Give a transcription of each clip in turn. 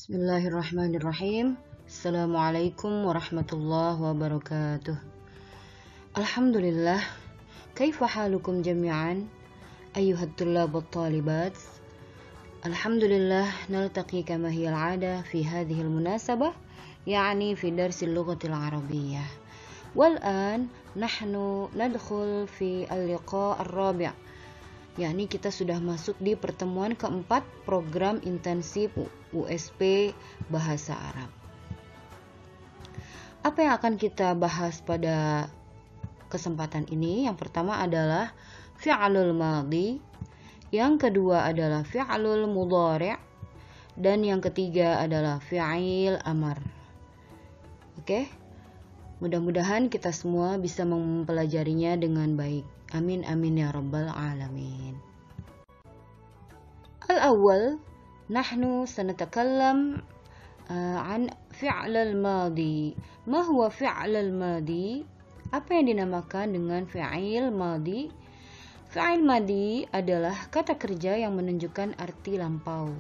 Bismillahirrahmanirrahim. Assalamualaikum warahmatullahi wabarakatuh. Alhamdulillah. Kaifa halukum jami'an? Ayyuhat tullab wat talibat. Alhamdulillah naltaqi kama hiya al-'ada fi hadhihi al-munasabah, yani fi dars al-lughati al-arabiyyah. Wal'an nahnu nadkhul fi al-liqa' ar-rabi'. Yakni kita sudah masuk di pertemuan keempat program intensif USP Bahasa Arab. Apa yang akan kita bahas pada kesempatan ini? Yang pertama adalah fi'lul madhi, yang kedua adalah fi'lul mudhari', dan yang ketiga adalah fi'il amar. Oke? Mudah-mudahan kita semua bisa mempelajarinya dengan baik. Amin amin ya rabbal alamin. Al-awwal nahnu sanatakallam an fi'l al-madi. Ma huwa fi'l al-madi? Apa yang dinamakan dengan fi'il madi? Fi'il madi adalah kata kerja yang menunjukkan arti lampau.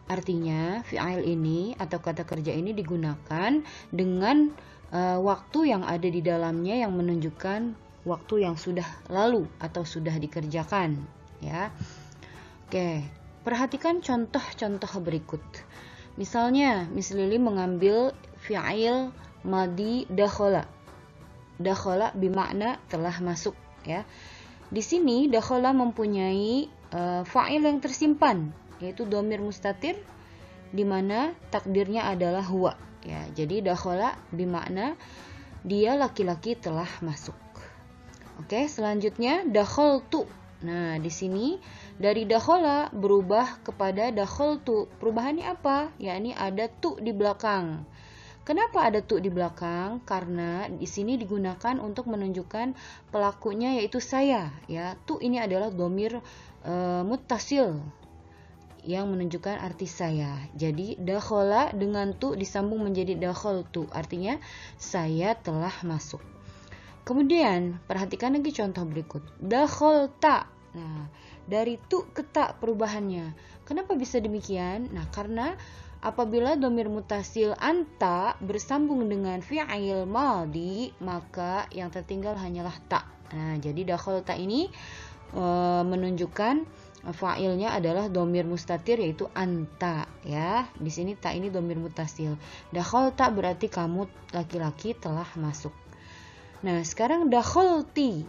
Artinya fi'il ini atau kata kerja ini digunakan dengan waktu yang ada di dalamnya yang menunjukkan waktu yang sudah lalu atau sudah dikerjakan, ya. Oke, perhatikan contoh-contoh berikut. Misalnya, Miss Lili mengambil fi'il madi dakhala. Dakhala bermakna telah masuk, ya. Di sini dakhala mempunyai fa'il yang tersimpan, yaitu dhamir mustatir di mana takdirnya adalah huwa, ya. Jadi dakhala bermakna dia laki-laki telah masuk. Oke, selanjutnya dakhaltu. Nah, di sini dari dakhala berubah kepada dakhaltu. Perubahannya apa? Yakni ada tu di belakang. Kenapa ada tu di belakang? Karena di sini digunakan untuk menunjukkan pelakunya yaitu saya, ya. Tu ini adalah dhamir muttasil yang menunjukkan arti saya. Jadi dakhala dengan tu disambung menjadi dakhaltu. Artinya saya telah masuk. Kemudian, perhatikan lagi contoh berikut. Dakhalta. Nah, dari tu ke ta perubahannya. Kenapa bisa demikian? Nah, karena apabila dhamir mutasil anta bersambung dengan fi'il madhi, maka yang tertinggal hanyalah ta. Nah, jadi dakhalta ini menunjukkan fa'ilnya adalah dhamir mustatir yaitu anta, ya. Di sini ta ini dhamir mutasil. Dakhalta berarti kamu laki-laki telah masuk. Nah, sekarang dakhalti.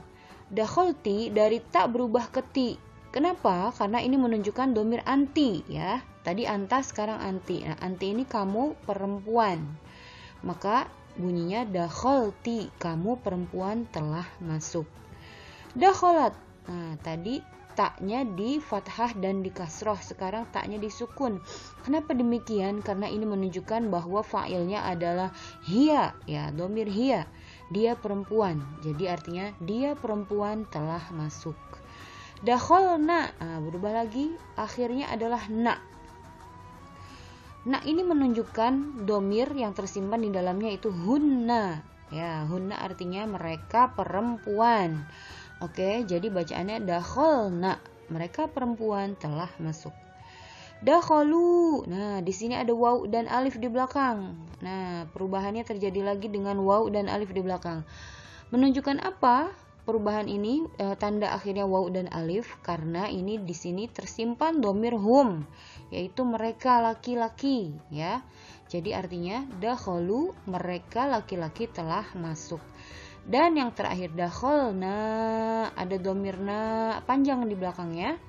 Dakhalti dari tak berubah ke ti. Kenapa? Karena ini menunjukkan dhamir anti, ya. Tadi anta, sekarang anti. Nah, anti ini kamu perempuan. Maka bunyinya dakhalti, kamu perempuan telah masuk. Dakhalat. Nah, tadi taknya di fathah dan di kasroh, sekarang taknya disukun. Kenapa demikian? Karena ini menunjukkan bahwa fa'ilnya adalah hiya, ya, dhamir hiya. Dia perempuan, jadi artinya dia perempuan telah masuk. Dakhalna, berubah lagi, akhirnya adalah na. Na ini menunjukkan dhamir yang tersimpan di dalamnya itu hunna, ya. Hunna artinya mereka perempuan. Oke, jadi bacaannya dakhalna, mereka perempuan telah masuk. Dakhalu. Nah, di sini ada waw dan alif di belakang. Nah, perubahannya terjadi lagi dengan waw dan alif di belakang. Menunjukkan apa? Perubahan ini tanda akhirnya waw dan alif karena ini di sini tersimpan dhamir hum, yaitu mereka laki-laki, ya. Jadi artinya dakhalu, mereka laki-laki telah masuk. Dan yang terakhir dakhalna, ada dhamirna panjang di belakangnya,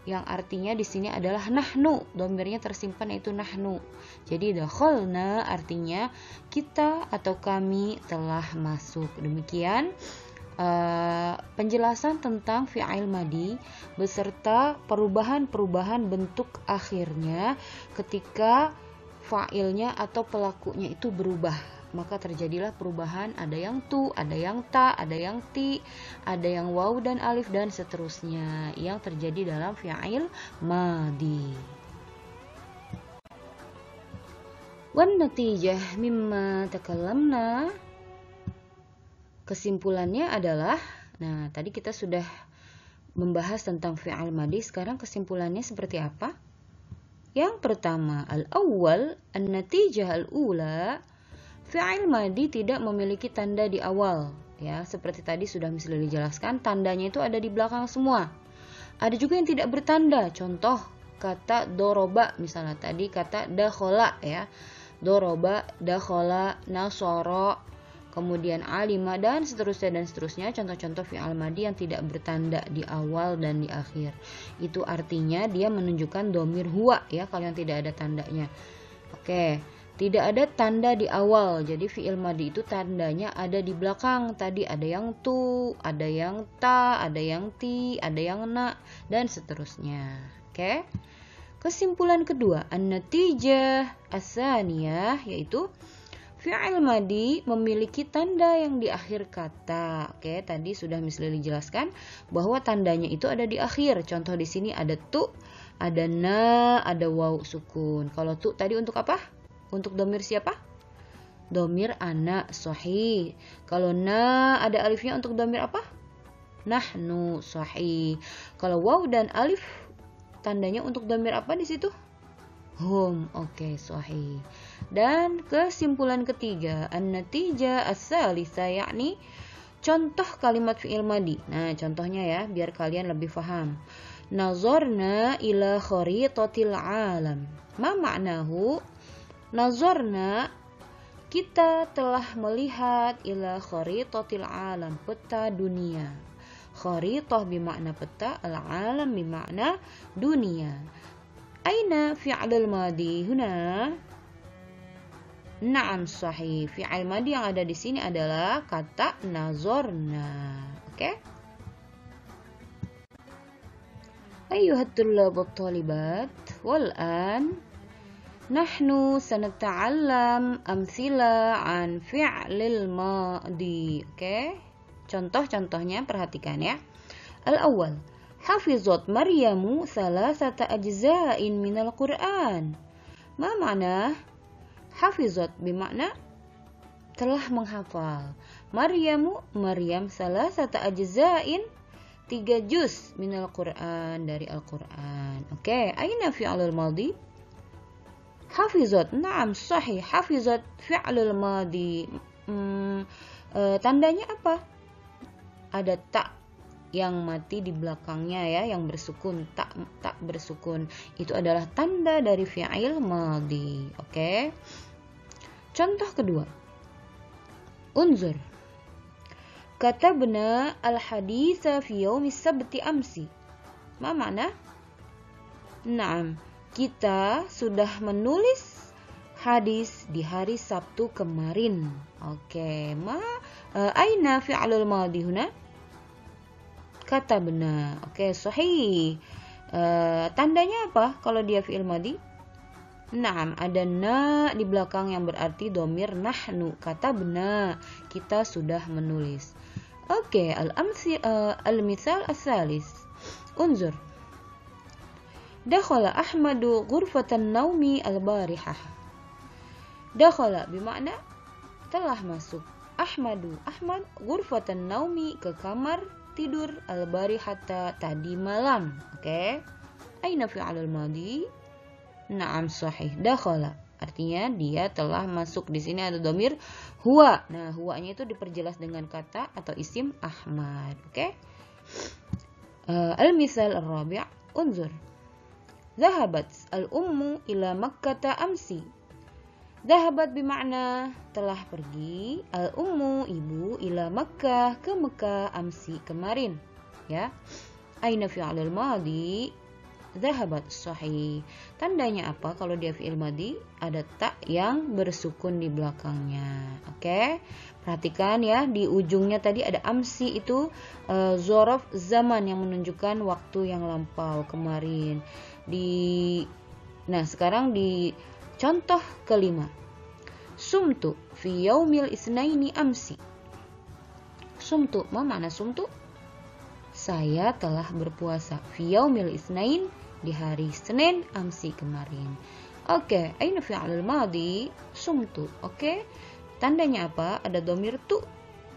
yang artinya di sini adalah nahnu. Dhamirnya tersimpan yaitu nahnu. Jadi dakhalna artinya kita atau kami telah masuk. Demikian penjelasan tentang fi'il madi beserta perubahan-perubahan bentuk akhirnya ketika fa'ilnya atau pelakunya itu berubah. Maka terjadilah perubahan, ada yang tu, ada yang ta, ada yang ti, ada yang waw dan alif dan seterusnya yang terjadi dalam fi'il madi. Wan natijah mimma takallamna, kesimpulannya adalah, nah tadi kita sudah membahas tentang fi'il madi, sekarang kesimpulannya seperti apa? Yang pertama, al-awwal, an-natijah al-ula, fi'il madi tidak memiliki tanda di awal. Ya, seperti tadi sudah misalnya dijelaskan, tandanya itu ada di belakang semua. Ada juga yang tidak bertanda. Contoh kata doroba, misalnya tadi kata dakhola ya. Doroba, dakhola, nasoro, kemudian alima, dan seterusnya. Contoh-contoh fi'al madi yang tidak bertanda di awal dan di akhir. Itu artinya dia menunjukkan domir huwa ya, kalau yang tidak ada tandanya. Oke, tidak ada tanda di awal. Jadi fi'il madi itu tandanya ada di belakang. Tadi ada yang tu, ada yang ta, ada yang ti, ada yang na, dan seterusnya. Oke. Kesimpulan kedua, an-natijah as-saniyah, yaitu fi'il madi memiliki tanda yang di akhir kata. Oke, tadi sudah misalnya dijelaskan bahwa tandanya itu ada di akhir. Contoh di sini ada tu, ada na, ada waw sukun. Kalau tu tadi untuk apa? Untuk domir siapa? Domir ana, sahih. Kalau na ada alifnya untuk domir apa? Nahnu, sahih. Kalau waw dan alif tandanya untuk domir apa di situ? Hum, oke, sahih. Dan kesimpulan ketiga, an-natijah as-salisa, yakni contoh kalimat fi'il madi. Nah, contohnya ya, biar kalian lebih paham. Nazarna ila kharitatil alam. Ma ma'nahu? Nazarna, kita telah melihat ila kharitatil alam, peta dunia. Kharitah bimakna peta, al-alam bimakna dunia. Aina fi'lul madi huna? Na'am, sahih. Fi'il madi yang ada di sini adalah kata nazarna. Oke? Ayyuhat tullab wat-talibat, wal'an nahnu sanata'allam amthila an fi'lil madi. Oke? Contoh-contohnya perhatikan ya. Al-awwal, hafizat Maryamu salasata ajza'in minal Qur'an. Ma ma'na? Hafizat bermakna telah menghafal. Maryam salasata ajza'in, 3 juz minal Qur'an, dari Al-Qur'an. Oke, aina fi'lul madi? Hafizat, na'am, sahih. Hafizat fi'lul madi. Tandanya apa? Ada tak yang mati di belakangnya ya, yang bersukun, tak bersukun. Itu adalah tanda dari fi'il madi. Oke. Contoh kedua. Unzur. Katabna al-haditha fi yaumis sabti amsi. Ma makna? Naam, kita sudah menulis hadis di hari Sabtu kemarin. Oke, aina fi'lul madi huna? Katabna. Oke, sahih. Tandanya apa kalau dia fi'il madi? Naam, ada na di belakang yang berarti domir nahnu. Katabna, kita sudah menulis. Oke, al-mithal as-salis. Unzur. Dakhala Ahmadu ghurfatan naumi al-barihah. Dakhala bermakna telah masuk. Ahmad ghurfatan naumi, ke kamar tidur, al-barihata, tadi malam. Oke. Aina fi'lul madi? Na'am, sahih. Dakhala artinya dia telah masuk. Di sini ada domir huwa. Nah, huwanya itu diperjelas dengan kata atau isim Ahmad. Oke. Al-misal ar-rabi', unzur. Zahabat al-ummu ila Makkah amsi. Zahabat bermakna telah pergi, al-ummu, ibu, ila Makkah, ke Mekah, amsi, kemarin. Ya. Aina fi'lul madi? Zahabat, sahih. Tandanya apa kalau dia fi'il madi? Ada tak yang bersukun di belakangnya. Oke. Perhatikan ya, di ujungnya tadi ada amsi, itu zorof zaman yang menunjukkan waktu yang lampau, kemarin. Nah, sekarang di contoh kelima. Sumtu fi yaumil isnaini amsi. Sumtu, ma makna sumtu? Saya telah berpuasa. Fi yaumil isnain, di hari Senin, amsi, kemarin. Oke, aina fi'lul madi? Sumtu. Oke. Tandanya apa? Ada domir tu.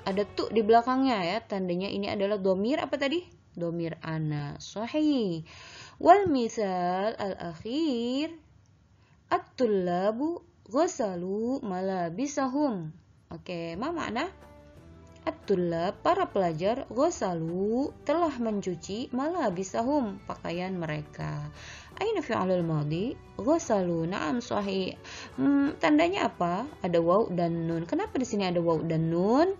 Ada tu di belakangnya ya. Tandanya ini adalah domir apa tadi? Domir ana. Sahih. Wal misal al-akhir, At-tullabu ghasalu malabisahum. Oke, ma makna? At-tullab, para pelajar, ghasalu, telah mencuci malabisahum, pakaian mereka. Aina fi'alul madhi? Ghasalu, na'am sahih. Tandanya apa? Ada waw dan nun. Kenapa di sini ada waw dan nun?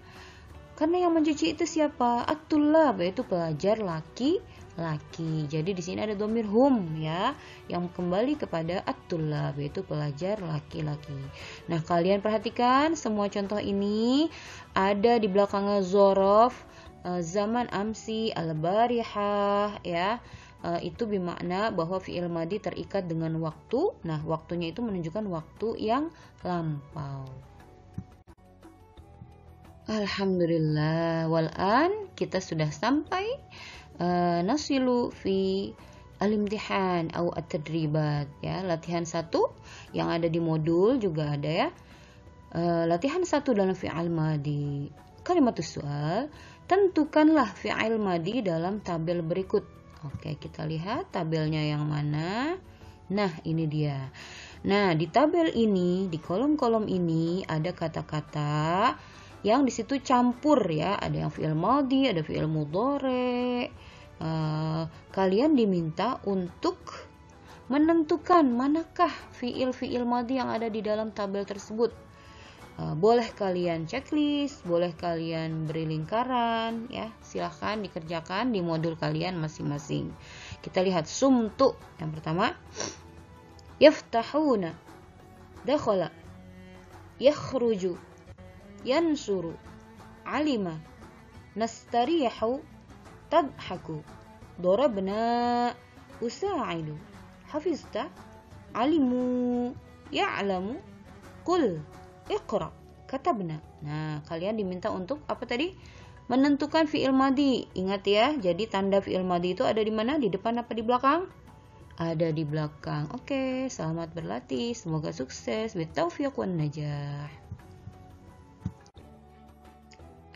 Karena yang mencuci itu siapa? At-tullab, yaitu pelajar laki-laki. Jadi di sini ada dhamir hum ya, yang kembali kepada at-tullab, yaitu pelajar laki-laki. Nah, kalian perhatikan semua contoh ini ada di belakangnya zorof, zaman amsi, al-barihah ya. Itu bermakna bahwa fi'il madhi terikat dengan waktu. Nah, waktunya itu menunjukkan waktu yang lampau. Alhamdulillah, wal'an kita sudah sampai nasilu fi al-imtihan atau at-tadribat ya, latihan 1 yang ada di modul juga ada ya. Latihan 1 dalam fi'al madhi. Kalimatus soal, tentukanlah fi'il madhi dalam tabel berikut. Oke, kita lihat tabelnya yang mana. Nah, ini dia. Nah, di tabel ini, di kolom-kolom ini ada kata-kata yang di situ campur ya. Ada yang fi'il madhi, ada fi'il mudhari. Kalian diminta untuk menentukan manakah fi'il madhi yang ada di dalam tabel tersebut. Boleh kalian checklist, boleh kalian beri lingkaran ya, silahkan dikerjakan di modul kalian masing-masing. Kita lihat sumtu yang pertama, yaftahuna, dakhala, yakhruju, yansuru, alima, nastarihu, tadhaku, darabna, usa'idu, hafizta, alimu, ya'lamu, qul, iqra, katabna. Nah, kalian diminta untuk apa tadi? Menentukan fi'il madhi. Ingat ya, jadi tanda fi'il madhi itu ada di mana? Di depan apa di belakang? Ada di belakang. Oke, selamat berlatih. Semoga sukses. Bitaufiq wan najah.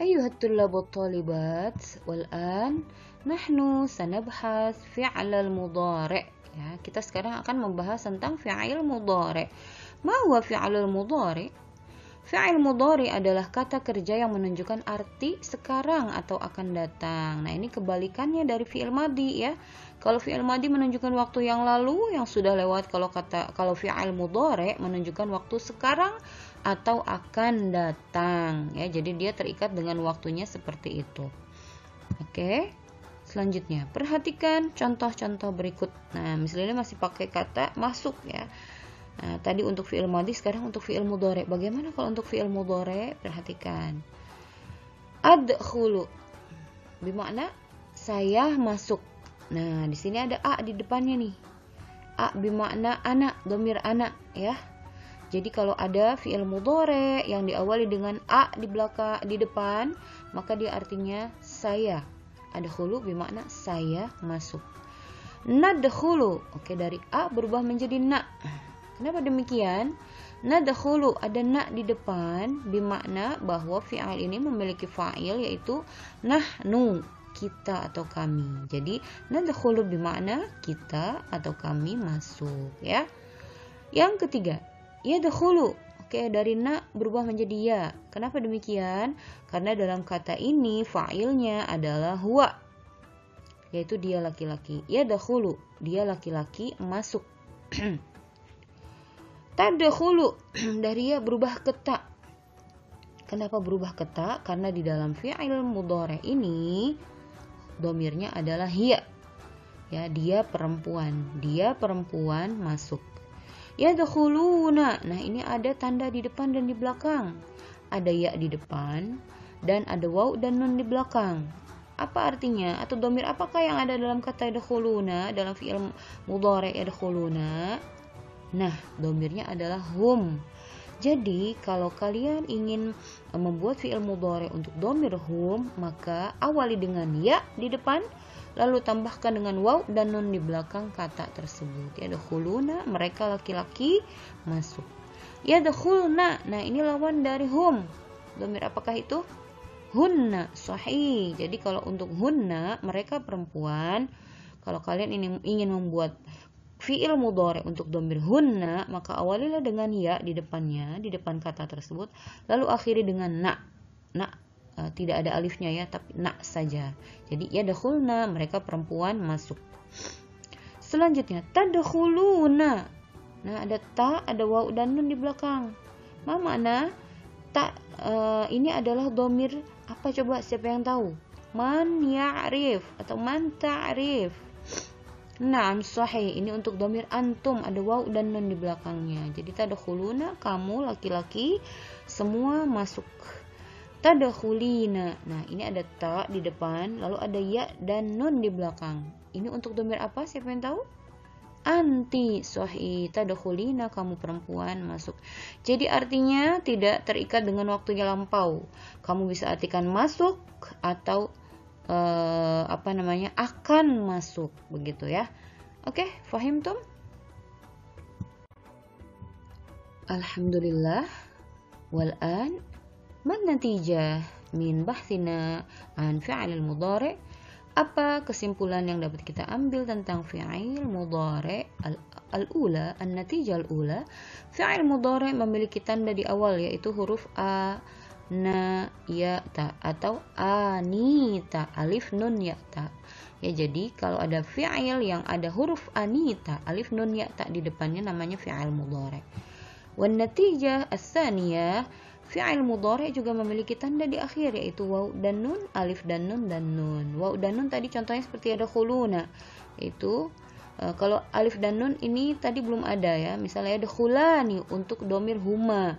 Ayuhat tullabut talibat, wal'an nahnu sanabhas fi'lal mudhari'. Ya, kita sekarang akan membahas tentang fi'il mudhari'. Ma huwa fi'lul mudhari'? Fi'il mudhari adalah kata kerja yang menunjukkan arti sekarang atau akan datang. Nah, ini kebalikannya dari fi'il madhi ya. Kalau fi'il madhi menunjukkan waktu yang lalu yang sudah lewat, kalau fi'il mudhari menunjukkan waktu sekarang atau akan datang ya. Jadi dia terikat dengan waktunya seperti itu. Oke. Selanjutnya, perhatikan contoh-contoh berikut. Nah, misalnya masih pakai kata masuk ya. Nah, tadi untuk fi'il madhi, sekarang untuk fi'il mudhari. Bagaimana kalau untuk fi'il mudhari? Perhatikan. Adkhulu bermakna saya masuk. Nah, di sini ada a di depannya nih. A bermakna anak, dhamir anak ya. Jadi kalau ada fi'il mudhari yang diawali dengan a di belakang, di depan, maka dia artinya saya. Adkhulu bermakna saya masuk. Nadkhulu, oke, dari a berubah menjadi na. Kenapa demikian? Nadkhulu, ada na di depan, bermakna bahwa fi'il ini memiliki fa'il yaitu nahnu, kita atau kami. Jadi nadkhulu bermakna kita atau kami masuk ya. Yang ketiga, yadkhulu. Oke, dari na berubah menjadi ya. Kenapa demikian? Karena dalam kata ini fa'ilnya adalah huwa, yaitu dia laki-laki. Yadkhulu, dia laki-laki masuk. Tadkhulu, dari ya berubah ke ta. Kenapa berubah ke ta? Karena di dalam fi'il mudhari ini dhamirnya adalah hiya. Ya, dia perempuan masuk. Yadkhuluna. Nah, ini ada tanda di depan dan di belakang. Ada ya di depan dan ada waw dan nun di belakang. Apa artinya? Atau dhamir apakah yang ada dalam kata yadkhuluna, dalam fi'il mudhari yadkhuluna? Nah, dhamirnya adalah hum. Jadi, kalau kalian ingin membuat fi'il mudhari untuk dhamir hum, maka awali dengan ya di depan, lalu tambahkan dengan waw dan nun di belakang kata tersebut. Yadkhuluna, mereka laki-laki masuk. Yadkhulna, nah ini lawan dari hum. Dhamir apakah itu? Hunna, sahih. Jadi kalau untuk hunna, mereka perempuan. Kalau kalian ingin membuat fi'il mudhari untuk dhamir hunna, maka awalilah dengan ya di depannya, di depan kata tersebut, lalu akhiri dengan na. Na tidak ada alifnya ya, tapi na saja. Jadi yadkhulna, mereka perempuan masuk. Selanjutnya tadkhuluna. Nah, ada ta, ada waw dan nun di belakang. Ma makna ta ini adalah dhamir apa coba, siapa yang tahu? Man ya'rif atau man ta'rif? Naam, sahih. Ini untuk dhamir antum, ada waw dan nun di belakangnya. Jadi tadkhuluna, kamu laki-laki semua masuk. Tadkhulina. Nah, ini ada ta di depan, lalu ada ya dan nun di belakang. Ini untuk dhamir apa? Siapa yang tahu? Anti, sahih. Tadkhulina, kamu perempuan masuk. Jadi artinya tidak terikat dengan waktunya lampau. Kamu bisa artikan masuk atau akan masuk, begitu ya. Oke, fahimtum? Alhamdulillah. Wal'an man natijah min bahthina an fi'il mudhari'. Apa kesimpulan yang dapat kita ambil tentang fi'il mudhari' al-ula, an-natijah al-ula? Fi'il mudhari' memiliki tanda di awal, yaitu huruf a, na, ya, ta, atau anita, alif, nun, ya, ta. Ya, jadi kalau ada fi'il yang ada huruf anita, alif, nun, ya, ta di depannya, namanya fi'il mudhari'. Wan natijah as-tsaniyah, fi'il mudhari' juga memiliki tanda di akhir, yaitu waw dan nun, alif dan nun dan nun. Waw dan nun tadi contohnya seperti ada khuluna. Itu kalau alif dan nun ini tadi belum ada ya. Misalnya ada khulani untuk domir huma,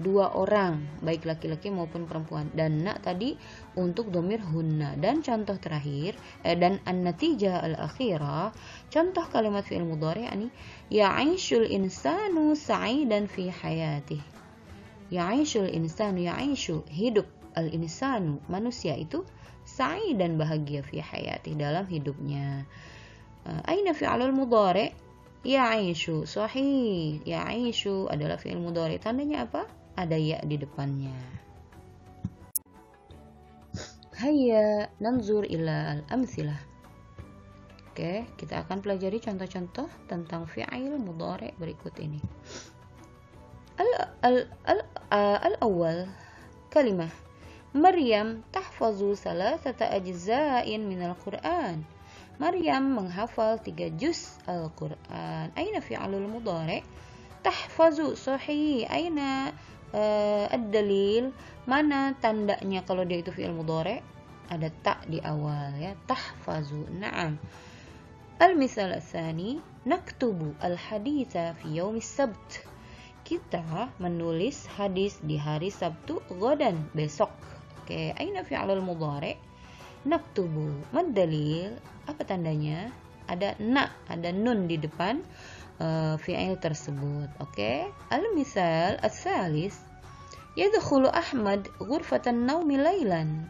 dua orang, baik laki-laki maupun perempuan. Dan na tadi untuk domir hunna. Dan contoh terakhir dan an-natijah al-akhirah, contoh kalimat fi'il mudhari' ini ya'ishul insanu sa'idan fi hayatih. Ya'ishul insanu, ya'ishu hidup, al-insanu manusia itu, sa'i dan bahagia fi hayati dalam hidupnya. Aina fi'alul mudhari'? Ya'ishu, sahih. Ya'ishu adalah fi'il mudhari'. Tandanya apa? Ada ya di depannya. Hayya nanzur ila al-amthilah. Oke, kita akan pelajari contoh-contoh tentang fi'il mudhari' berikut ini. Al-awwal kalimah Maryam tahfazu salasata ajza'in minal Qur'an. Maryam menghafal 3 juz Al-Qur'an. Aina fi'alul mudhari'? Tahfazu, sahih. Aina ad-dalil? Mana tandanya kalau dia itu fi'il mudhari'? Ada ta di awal ya. Tahfazu. Na'am. Al-misal ats-tsani naktubu al-haditsa fi yaumis sabt. Kita menulis hadis di hari Sabtu, ghadan, besok. Oke, aina fi'alul mudhari'? Naktubu. Mad dalil? Apa tandanya? Ada na, ada nun di depan fi'il tersebut. Oke. Al-misal ats-tsalis yadkhulu Ahmad ghurfatan naumi lailan.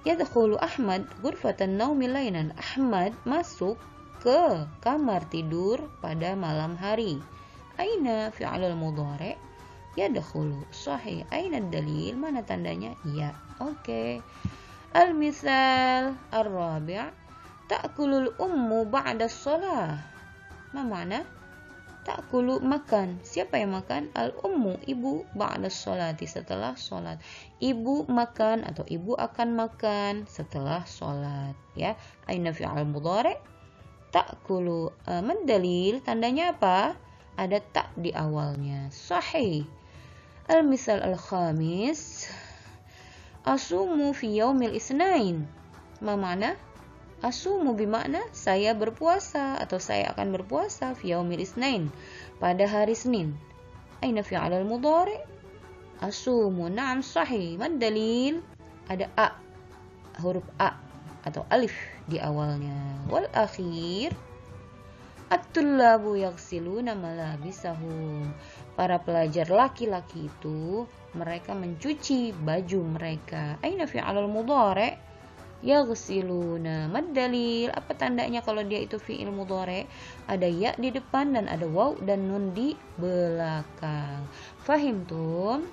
Yadkhulu Ahmad ghurfatan naumi lailan. Ahmad masuk ke kamar tidur pada malam hari. Aina fi'alul mudhari'? Yadkhulu, sahih. Aina dalil? Mana tandanya? Ya. Oke. Al-misal ar-rabi' ta'kulul ummu ba'da shalah. Ma makna? Ta'kulu, makan. Siapa yang makan? Al-ummu, ibu, ba'da sholati, setelah sholat. Ibu makan atau ibu akan makan setelah sholat, ya. Aina fi'al mudhari'? Ta'kulu. Man dalil? Tandanya apa? Ada tak di awalnya. Sahih. Al-misal al-khamis asumu fi yaumil isnain. Ma makna? Asumu bimakna saya berpuasa atau saya akan berpuasa fi yaumil isnain, pada hari Senin. Aina fi'al al-mudhari'? Asumu. Na'am, sahih. Mad dalil? Ada a, huruf a atau alif di awalnya. Wal akhir at-tullabu yaghsiluna malabisahum. Para pelajar laki-laki itu mereka mencuci baju mereka. Aina fi'alul mudhari'? Yaghsiluna. Mad dalil? Apa tandanya kalau dia itu fi'il mudhari'? Ada ya di depan dan ada waw dan nun di belakang. Fahimtum?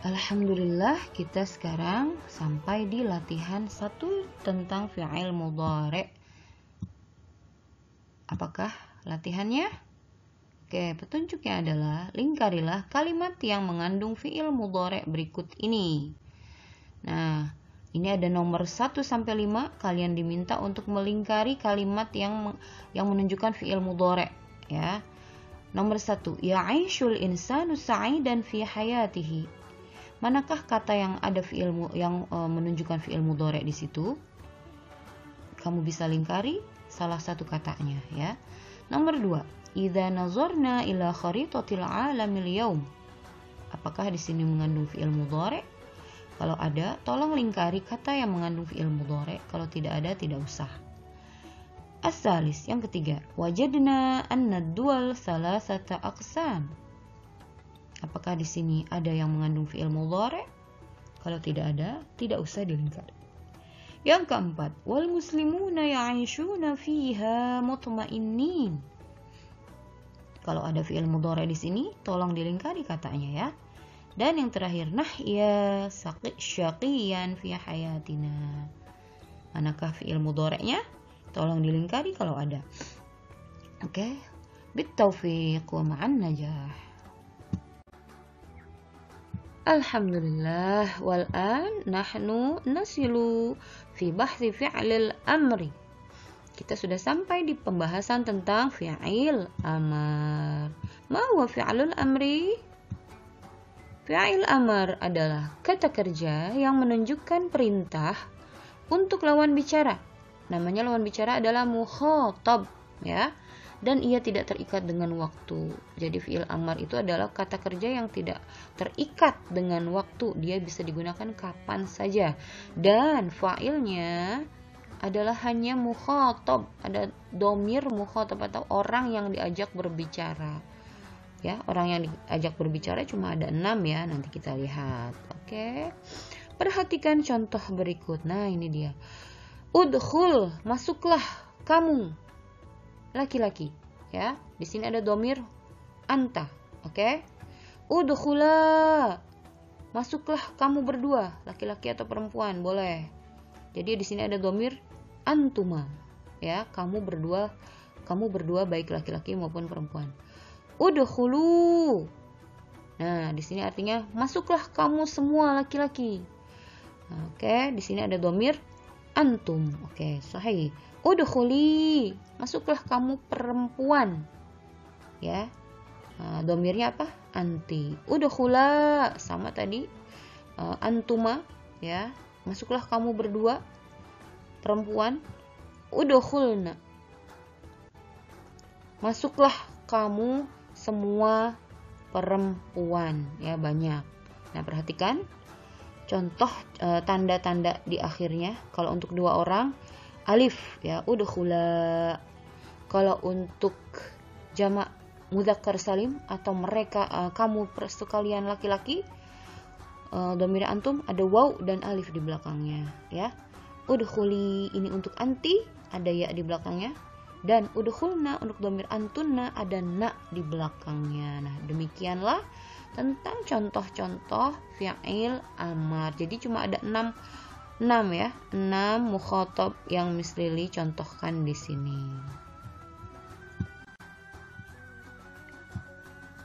Alhamdulillah, kita sekarang sampai di latihan 1 tentang fi'il mudhari'. Apakah latihannya? Oke, petunjuknya adalah lingkarilah kalimat yang mengandung fiil mudhari' berikut ini. Nah, ini ada nomor 1 sampai 5. Kalian diminta untuk melingkari kalimat yang menunjukkan fiil mudhari', ya. Nomor 1, ya'ishul insanu sa'idan fi hayatihi. Manakah kata yang ada fiil yang menunjukkan fiil mudhari' di situ? Kamu bisa lingkari salah satu katanya, ya. Nomor 2, idza nazarna ila kharitatil alamil yaum. Apakah di sini mengandung fiil mudhari'? Kalau ada, tolong lingkari kata yang mengandung fiil mudhari'. Kalau tidak ada, tidak usah. As-salis, yang ketiga, wajadna anna ad-duwal salasata aqsam. Apakah di sini ada yang mengandung fiil mudhari'? Kalau tidak ada, tidak usah dilingkari. Yang keempat, wal muslimuna ya'ishuna fiha mutmainnin. Kalau ada fiil mudhari' di sini, tolong dilingkari katanya, ya. Dan yang terakhir, nahya syaqiyan fi hayatina. Manakah fiil mudhari'nya? Tolong dilingkari kalau ada. Oke. Bittaufiq wa ma'an najah. Alhamdulillah, wal'an nahnu nasilu fi bahthi fi'lil amri. Kita sudah sampai di pembahasan tentang fi'il amar. Ma huwa fi'lul amri? Fi'il amar adalah kata kerja yang menunjukkan perintah untuk lawan bicara. Namanya lawan bicara adalah mukhatab, ya. Dan ia tidak terikat dengan waktu. Jadi fi'il amar itu adalah kata kerja yang tidak terikat dengan waktu. Dia bisa digunakan kapan saja. Dan fa'ilnya adalah hanya mukhatab. Ada domir mukhatab atau orang yang diajak berbicara. Ya, orang yang diajak berbicara cuma ada 6 ya. Nanti kita lihat. Oke. Perhatikan contoh berikut. Nah, ini dia. Udkhul, masuklah kamu. Laki-laki, ya. Di sini ada domir anta, oke? Udkhula, masuklah kamu berdua, laki-laki atau perempuan, boleh. Jadi di sini ada domir antuma, ya. Kamu berdua baik laki-laki maupun perempuan. Udkhulu. Nah, di sini artinya masuklah kamu semua laki-laki. Oke, di sini ada domir antum, oke, sahih. Udkhuli, masuklah kamu perempuan, ya. Domirnya apa? Anti. Udkhula, sama tadi, antuma, ya. Masuklah kamu berdua perempuan. Udkhulna, masuklah kamu semua perempuan, ya, banyak. Nah, perhatikan contoh tanda-tanda di akhirnya. Kalau untuk 2 orang, alif, ya, udkhula. Kalau untuk jamak mudzakkar salim atau mereka, kamu sekalian laki-laki, dhamir antum, ada waw dan alif di belakangnya, ya. Udkhuli ini untuk anti, ada ya di belakangnya, dan udkhulna untuk dhamir antunna, ada na di belakangnya. Nah, demikianlah tentang contoh-contoh fi'il amar. Jadi cuma ada 6 ya, 6 mukhatab yang Miss Lily contohkan di sini.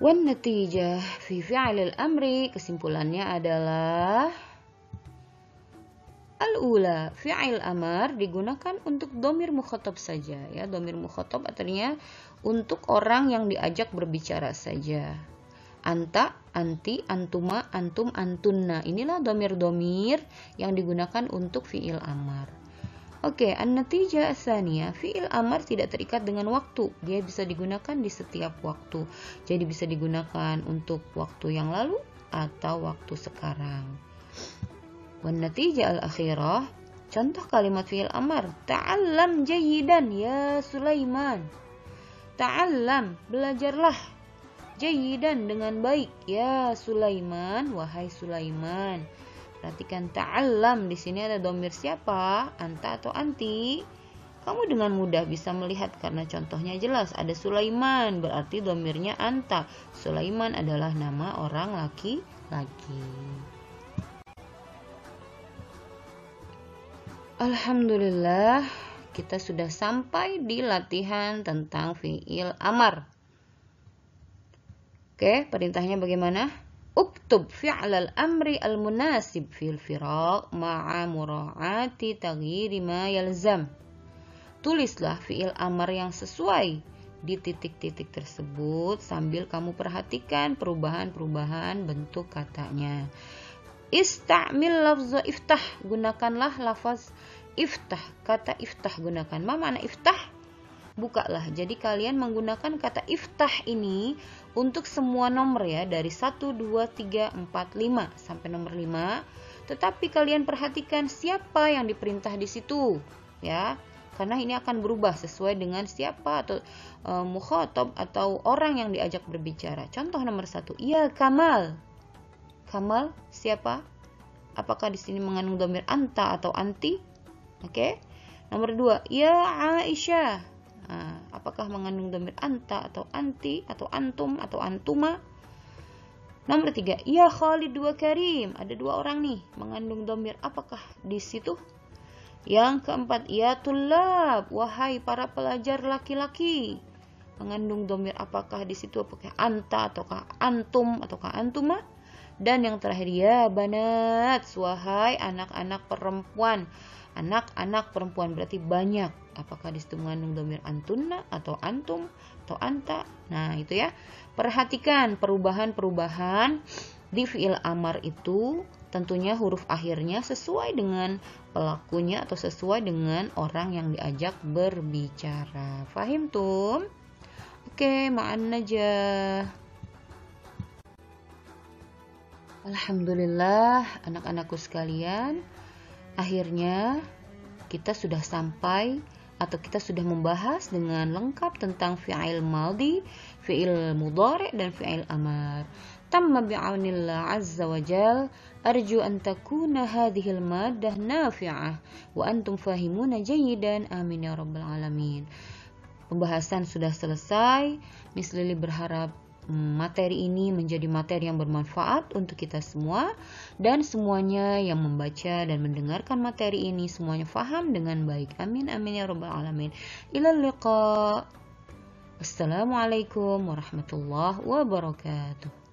Wan natijah fi fi'il amri, kesimpulannya adalah al-ula, fi'il amar digunakan untuk dhamir mukhatab saja, ya. Dhamir mukhatab artinya untuk orang yang diajak berbicara saja. Anta, anti, antuma, antum, antunna. Inilah domir-domir yang digunakan untuk fi'il amar. Oke, an-natijah as-saniyah, fi'il amar tidak terikat dengan waktu. Dia bisa digunakan di setiap waktu. Jadi bisa digunakan untuk waktu yang lalu atau waktu sekarang. Wan-natijah al-akhirah, contoh kalimat fi'il amar. Ta'allam jayidan ya Sulaiman. Ta'allam, belajarlah. Jayidan, dengan baik, ya Sulaiman, wahai Sulaiman. Perhatikan ta'allam, di sini ada domir siapa? Anta atau anti? Kamu dengan mudah bisa melihat karena contohnya jelas, ada Sulaiman, berarti domirnya anta. Sulaiman adalah nama orang laki-laki. Alhamdulillah, kita sudah sampai di latihan tentang fi'il amar. Oke, perintahnya bagaimana? Uktub fi'lal amri al-munasib fil firaq ma'a mura'ati taghyiri ma yalzam. Tulislah fi'il amar yang sesuai di titik-titik tersebut sambil kamu perhatikan perubahan-perubahan bentuk katanya. Ista'mil lafza iftah, gunakanlah lafaz iftah, kata iftah gunakan. Ma makna iftah? Bukalah. Jadi kalian menggunakan kata iftah ini untuk semua nomor ya, dari 1, 2, 3, 4, 5 sampai nomor 5. Tetapi kalian perhatikan siapa yang diperintah di situ ya. Karena ini akan berubah sesuai dengan siapa atau mukhatab atau orang yang diajak berbicara. Contoh nomor 1, ya Kamal. Kamal siapa? Apakah di sini mengandung dhamir anta atau anti? Oke. Nomor 2, ya Aisyah. Apakah mengandung dhamir anta atau anti atau antum atau antuma? Nomor 3, ya Khalid wa Karim. Ada 2 orang nih mengandung dhamir, apakah di situ? Yang keempat, ya Tullab, wahai para pelajar laki-laki. Mengandung dhamir apakah di situ? Apakah anta ataukah antum ataukah antuma? Dan yang terakhir, ya Banat, wahai anak-anak perempuan. Anak-anak perempuan berarti banyak. Apakah di situ mengandung dhamir antunna atau antum atau anta? Nah, itu ya. Perhatikan perubahan-perubahan di fi'il amar itu, tentunya huruf akhirnya sesuai dengan pelakunya atau sesuai dengan orang yang diajak berbicara. Fahim tum? Oke, ma'an najah. Alhamdulillah anak-anakku sekalian, akhirnya kita sudah sampai atau kita sudah membahas dengan lengkap tentang fi'il madhi, fi'il mudhari' dan fi'il amar. Tamma bi'aunillah azza wa jal. Arju an takuna hadhil maddah nafi'ah wa antum fahimuna jayidan. Amin ya rabbal alamin. Pembahasan sudah selesai. Miss Lily berharap materi ini menjadi materi yang bermanfaat untuk kita semua, dan semuanya yang membaca dan mendengarkan materi ini semuanya faham dengan baik. Amin amin ya rabbal alamin. Ilal liqa. Assalamualaikum warahmatullahi wabarakatuh.